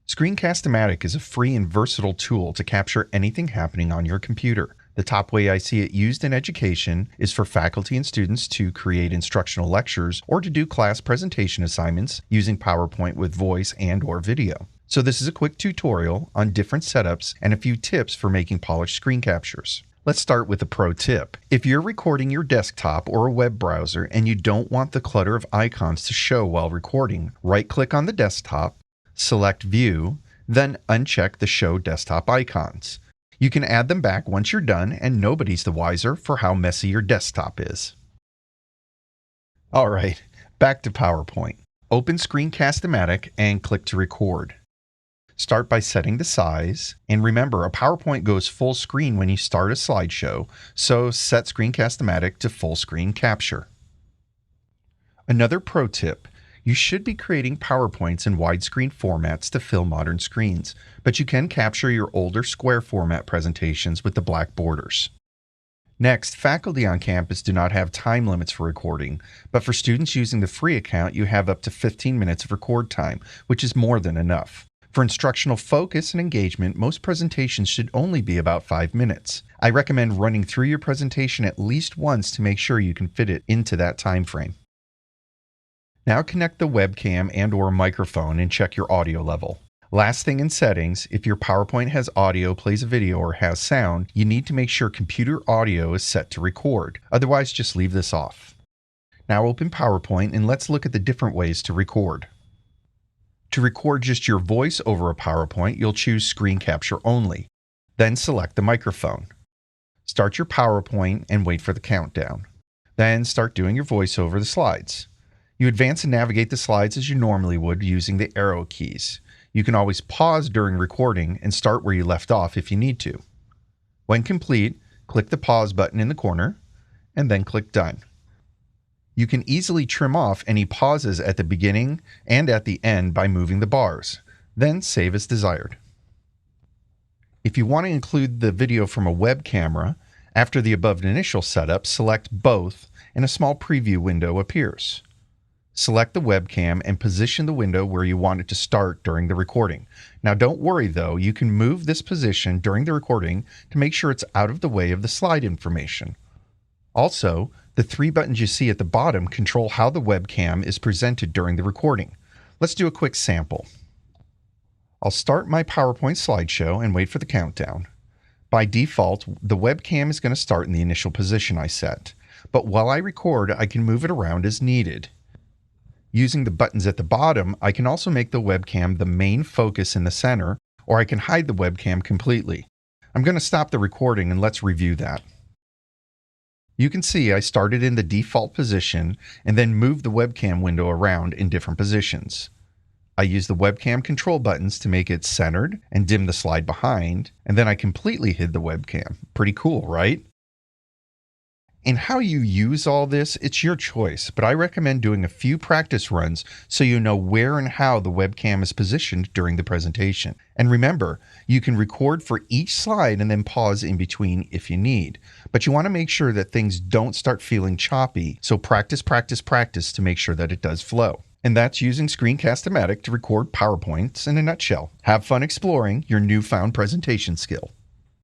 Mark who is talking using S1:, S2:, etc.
S1: Screencast-o-matic is a free and versatile tool to capture anything happening on your computer. The top way I see it used in education is for faculty and students to create instructional lectures or to do class presentation assignments using PowerPoint with voice and/or video. So this is a quick tutorial on different setups and a few tips for making polished screen captures. Let's start with a pro tip. If you're recording your desktop or a web browser and you don't want the clutter of icons to show while recording, right-click on the desktop, select View, then uncheck the Show Desktop Icons. You can add them back once you're done, and nobody's the wiser for how messy your desktop is. All right, back to PowerPoint. Open Screencast-o-matic and click to record. Start by setting the size, and remember, a PowerPoint goes full screen when you start a slideshow, so set Screencast-o-matic to full screen capture. Another pro tip: you should be creating PowerPoints in widescreen formats to fill modern screens, but you can capture your older square format presentations with the black borders. Next, faculty on campus do not have time limits for recording, but for students using the free account, you have up to 15 minutes of record time, which is more than enough. For instructional focus and engagement, most presentations should only be about 5 minutes. I recommend running through your presentation at least once to make sure you can fit it into that time frame. Now connect the webcam and/or microphone and check your audio level. Last thing in settings, if your PowerPoint has audio, plays a video, or has sound, you need to make sure computer audio is set to record. Otherwise, just leave this off. Now open PowerPoint and let's look at the different ways to record. To record just your voice over a PowerPoint, you'll choose Screen Capture Only. Then select the microphone. Start your PowerPoint and wait for the countdown. Then start doing your voice over the slides. You advance and navigate the slides as you normally would using the arrow keys. You can always pause during recording and start where you left off if you need to. When complete, click the pause button in the corner and then click Done. You can easily trim off any pauses at the beginning and at the end by moving the bars, then save as desired. If you want to include the video from a web camera, after the above initial setup, select Both and a small preview window appears. Select the webcam and position the window where you want it to start during the recording. Now don't worry though, you can move this position during the recording to make sure it's out of the way of the slide information. Also, the 3 buttons you see at the bottom control how the webcam is presented during the recording. Let's do a quick sample. I'll start my PowerPoint slideshow and wait for the countdown. By default, the webcam is going to start in the initial position I set, but while I record, I can move it around as needed. Using the buttons at the bottom, I can also make the webcam the main focus in the center, or I can hide the webcam completely. I'm going to stop the recording and let's review that. You can see I started in the default position and then moved the webcam window around in different positions. I use the webcam control buttons to make it centered and dim the slide behind, and then I completely hid the webcam. Pretty cool, right? And how you use all this, it's your choice, but I recommend doing a few practice runs so you know where and how the webcam is positioned during the presentation. And remember, you can record for each slide and then pause in between if you need. But you want to make sure that things don't start feeling choppy, so practice, practice, practice to make sure that it does flow. And that's using Screencast-o-matic to record PowerPoints in a nutshell. Have fun exploring your newfound presentation skill.